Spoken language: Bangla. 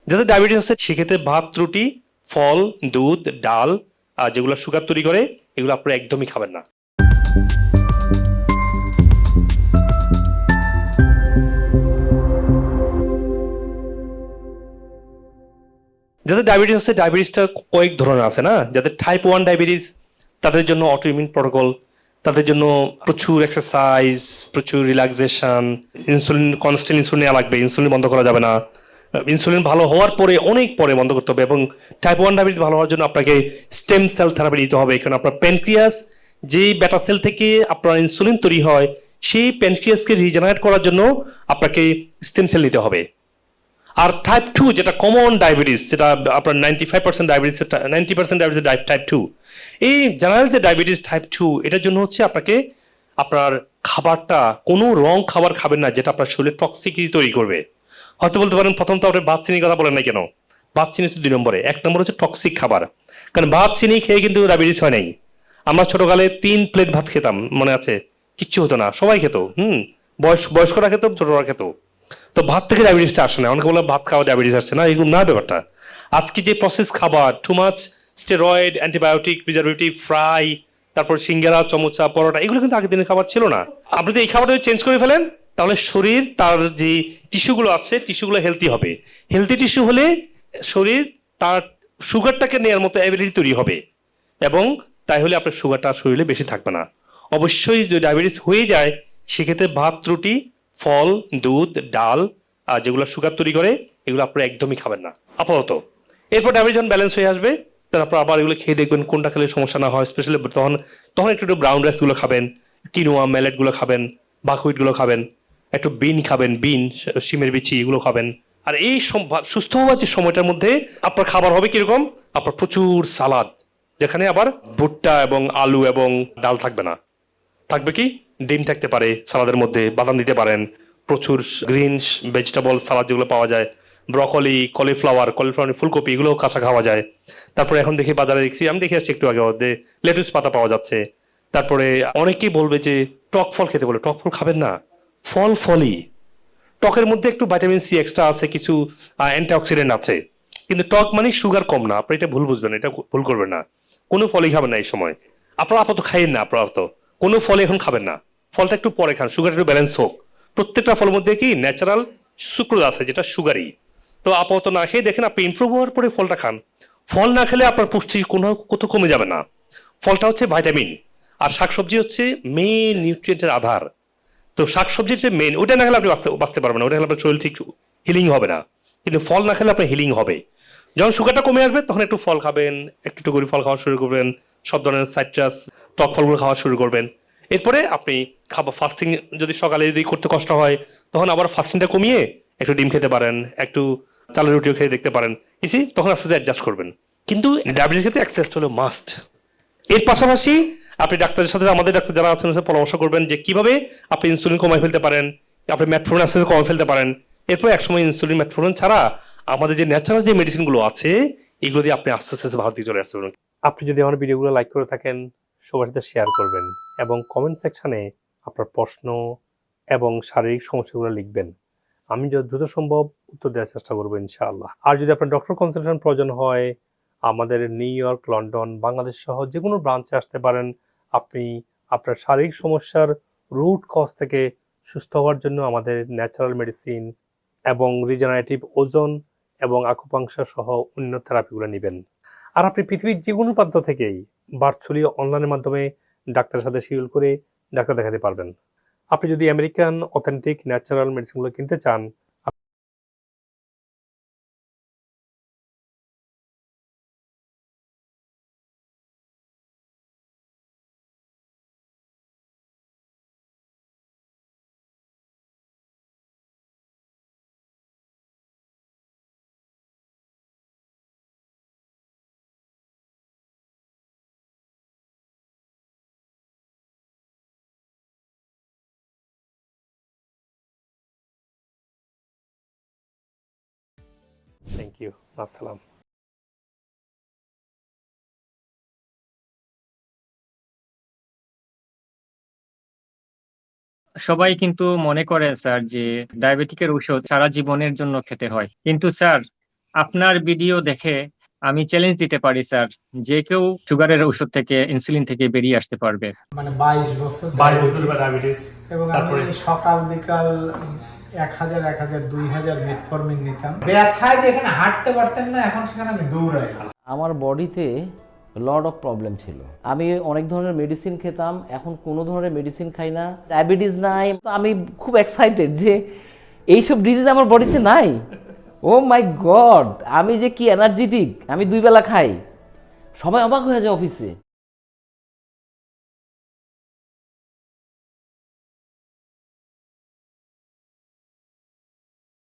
যাদের ডায়াবেটিস আছে সেক্ষেত্রে ভাত, রুটি, ফল, দুধ, ডাল আর যেগুলো সুগার তৈরি করে এগুলো আপনারা একদমই খাবেন না। যাদের ডায়াবেটিস আছে ডায়াবেটিসটা কয়েক ধরনের আছে না, যাদের টাইপ 1 ডায়াবেটিস তাদের জন্য অটোইমিউন প্রোটোকল, তাদের জন্য প্রচুর এক্সারসাইজ, প্রচুর রিল্যাক্সেশন, ইনসুলিন কনস্ট্যান্ট ইনসুলিন নেওয়া লাগবে, ইনসুলিন বন্ধ করা যাবে না, ইনসুলিন ভালো হওয়ার পরে অনেক পরে বন্ধ করতে হবে। এবং টাইপ 1 ডায়াবেটিস ভালো হওয়ার জন্য আপনাকে স্টেম সেল থেরাপি দিতে হবে, কারণ আপনার প্যানক্রিয়াস যে বেটা সেল থেকে আপনার ইনসুলিন তৈরি হয় সেই প্যানক্রিয়াসকে রিজেনারেট করার জন্য আপনাকে স্টেম সেল নিতে হবে। আর টাইপ 2 যেটা কমন ডায়াবেটিস, যেটা আপনার 95% ডায়াবেটিস, 90% ডায়াবেটিস টাইপ 2, এই জেনারেল যে ডায়াবেটিস টাইপ 2 এটার জন্য হচ্ছে আপনাকে আপনার খাবারটা কোনো রং খাবার খাবেন না যেটা আপনার শরীরে টক্সিসিটি তৈরি করবে। হয়তো বলতে পারেন প্রথম তো আপনি ভাত চিনির কথা বলেন না কেন, ভাত চিনি হচ্ছে 2 নম্বরে, 1 নম্বর হচ্ছে টক্সিক খাবার। কারণ ভাত চিনি খেয়ে কিন্তু ডায়াবেটিস হয় নাই। আমরা ছোটকালে 3 প্লেট ভাত খেতাম, মনে আছে? কিচ্ছু হতো না, সবাই খেত। বয়স্করা খেত, ছোটরা খেত। তো ভাত থেকে ডায়াবেটিসটা আসে না। অনেকে বলে ভাত খাওয়া ডায়াবেটিস আসছে না, এগুলো না ব্যাপারটা। আজকে যে প্রসেস খাবার, too much steroid, antibiotic, preservative, fry, তারপর সিঙ্গারা, চমচা, পরোটা, এগুলো কিন্তু আগের দিনের খাবার ছিল না। আপনি যদি এই খাবারটা চেঞ্জ করে ফেলেন তাহলে শরীর তার যে টিস্যুগুলো আছে টিস্যুগুলো হেলদি হবে। হেলদি টিস্যু হলে শরীর তার সুগারটাকে নেওয়ার মতো অ্যাবিলিটি তৈরি হবে, এবং তাই হলে আপনার সুগারটা শরীরে বেশি থাকবে না। অবশ্যই যদি ডায়াবেটিস হয়ে যায় সেক্ষেত্রে ভাত, রুটি, ফল, দুধ, ডাল আর যেগুলো সুগার তৈরি করে এগুলো আপনারা একদমই খাবেন না আপাতত। এরপর ডায়াবেটিস যখন ব্যালেন্স হয়ে আসবে তারপর আবার এগুলো খেয়ে দেখবেন কোনটা খেলে সমস্যা না হয়। স্পেশালি তখন তখন একটু একটু ব্রাউন রাইস গুলো খাবেন, কিনোয়া, ম্যালেট গুলো খাবেন, বাকহুইট গুলো খাবেন, একটু বিন খাবেন, বিন, শিমের বিচি, এগুলো খাবেন। আর এই সুস্থ হওয়ার যে সময়টার মধ্যে আপনার খাবার হবে কিরকম, আপনার প্রচুর সালাদ, যেখানে আবার ভুট্টা এবং আলু এবং ডাল থাকবে না, থাকবে কি ডিম থাকতে পারে সালাদের মধ্যে, বাদাম দিতে পারেন, প্রচুর গ্রিন ভেজিটেবল সালাদ যেগুলো পাওয়া যায়, ব্রকলি, কলিফ্লাওয়ার, ফুলকপি, এগুলো কাঁচা খাওয়া যায়। তারপরে এখন দেখি বাজারে দেখছি, আমি দেখে আসছি একটু আগে মধ্যে লেটুস পাতা পাওয়া যাচ্ছে। তারপরে অনেকেই বলবে যে টক ফল খেতে, বলে টক ফল খাবেন না, ফলই। টকের মধ্যে একটু ভিটামিন সি এক্সট্রা আছে, কিছু অ্যান্টিঅক্সিডেন্ট আছে, কিন্তু টক মানে সুগার কম না। আপনি এটা ভুল বুঝবেন, এটা ভুল করবেন না। কোনো ফলই খাবেন না এই সময়। আপনারা আপাতত খাইয়েন না, আপাতত কোনো ফল এখন খাবেন না। ফলটা একটু পরে খান, সুগার একটু ব্যালেন্স হোক। প্রত্যেকটা ফলের মধ্যে কি ন্যাচারাল সুক্রোজ আছে যেটা সুগারি। তো আপাতত না খেয়ে দেখেন, আপনি ইমপ্রুভ হওয়ার পরে ফলটা খান। ফল না খেলে আপনার পুষ্টি কোনো কোথাও কমে যাবে না। ফলটা হচ্ছে ভাইটামিন, আর শাকসবজি হচ্ছে মেইন নিউট্রিয়েন্টের আধার। তো শাকসবজির যে মেন, ওটা না খেলে আপনি বাঁচতে পারবেন না, ওটা খেলে আপনার শরীর ঠিক হিলিং হবে না। কিন্তু ফল না খেলে আপনার হিলিং হবে। যখন সুগারটা কমে আসবে তখন একটু ফল খাবেন, একটু একটু করে ফল খাওয়া শুরু করবেন, সব ধরনের সাইট্রাস, টক ফলগুলো খাওয়া শুরু করবেন। এরপরে আপনি খাবার ফাস্টিং, যদি সকালে যদি করতে কষ্ট হয় তখন আবার ফাস্টিংটা কমিয়ে একটু ডিম খেতে পারেন, একটু চালের রুটিও খেয়ে দেখতে পারেন, ইসি তখন আস্তে আস্তে অ্যাডজাস্ট করবেন। কিন্তু ডায়াবেটিস ক্ষেত্রে অ্যাক্সেস হলো মাস্ট। এর পাশাপাশি আপনি ডাক্তারের সাথে, আমাদের ডাক্তার যারা আছেন পরামর্শ করবেন যে কিভাবে আপনি ইনসুলিন কমাই ফেলতে পারেন, আপনি মেটফর্মিন আস্তে আস্তে কমাই ফেলতে পারেন। এরপর একসময় ইনসুলিন, মেটফর্মিন ছাড়া আমাদের যে ন্যাচারাল যে মেডিসিন গুলো আছে এগুলো দিয়ে আপনি আস্তে আস্তে ভালো দিকে চলে আসতে পারেন। আপনি যদি আমার ভিডিওগুলো লাইক করে থাকেন সবার সাথে শেয়ার করবেন, এবং কমেন্ট সেকশনে আপনার প্রশ্ন এবং শারীরিক সমস্যাগুলো লিখবেন। আমি যত দ্রুত সম্ভব উত্তর দেওয়ার চেষ্টা করবো ইনশাআল্লাহ। আর যদি আপনার ডক্টর কনসালটেশন প্রয়োজন হয় আমাদের নিউ ইয়র্ক, লন্ডন, বাংলাদেশ সহ যে কোনো ব্রাঞ্চে আসতে পারেন। আপনি আপনার শারীরিক সমস্যার রুট কজ থেকে সুস্থ হওয়ার জন্য আমাদের ন্যাচারাল মেডিসিন এবং রিজেনারেটিভ ওজন এবং আকুপাংশার সহ অন্য থেরাপিগুলো নেবেন। আর আপনি পৃথিবীর যে কোনো প্রান্ত থেকেই ভার্চুয়ালি অনলাইনের মাধ্যমে ডাক্তারের সাথে শিডিউল করে ডাক্তার দেখাতে পারবেন। আপনি যদি আমেরিকান অথেন্টিক ন্যাচারাল মেডিসিনগুলো কিনতে চান, থ্যাংক ইউ, আসসালাম। সবাই কিন্তু মনে করেন স্যার যে ডায়াবেটিকের ওষুধ সারা জীবনের জন্য খেতে হয়, কিন্তু স্যার আপনার ভিডিও দেখে আমি চ্যালেঞ্জ দিতে পারি স্যার, যে কেউ সুগারের ওষুধ থেকে, ইনসুলিন থেকে বেরিয়ে আসতে পারবে। মানে 22 বছর 22 বছর ডায়াবেটিস, এবং তারপরে আমি সকাল বিকাল 1000 2000 মেটফর্মিন নিতাম। ব্যথায় যেখানে হাঁটতে পারতেন না, এখন সেখানে আমি দৌড়াই। আমার বডিতে লট অফ প্রবলেম ছিল। আমি অনেক ধরনের মেডিসিন খেতাম, এখন কোনো ধরনের মেডিসিন খাই না, ডায়াবেটিস নাই। তো আমি খুব এক্সাইটেড যে এইসব ডিজিজ আমার বডিতে নাই। ও মাই গড, আমি যে কি এনার্জেটিক, আমি 2 বেলা খাই, সবাই অবাক হয়ে যায় অফিসে।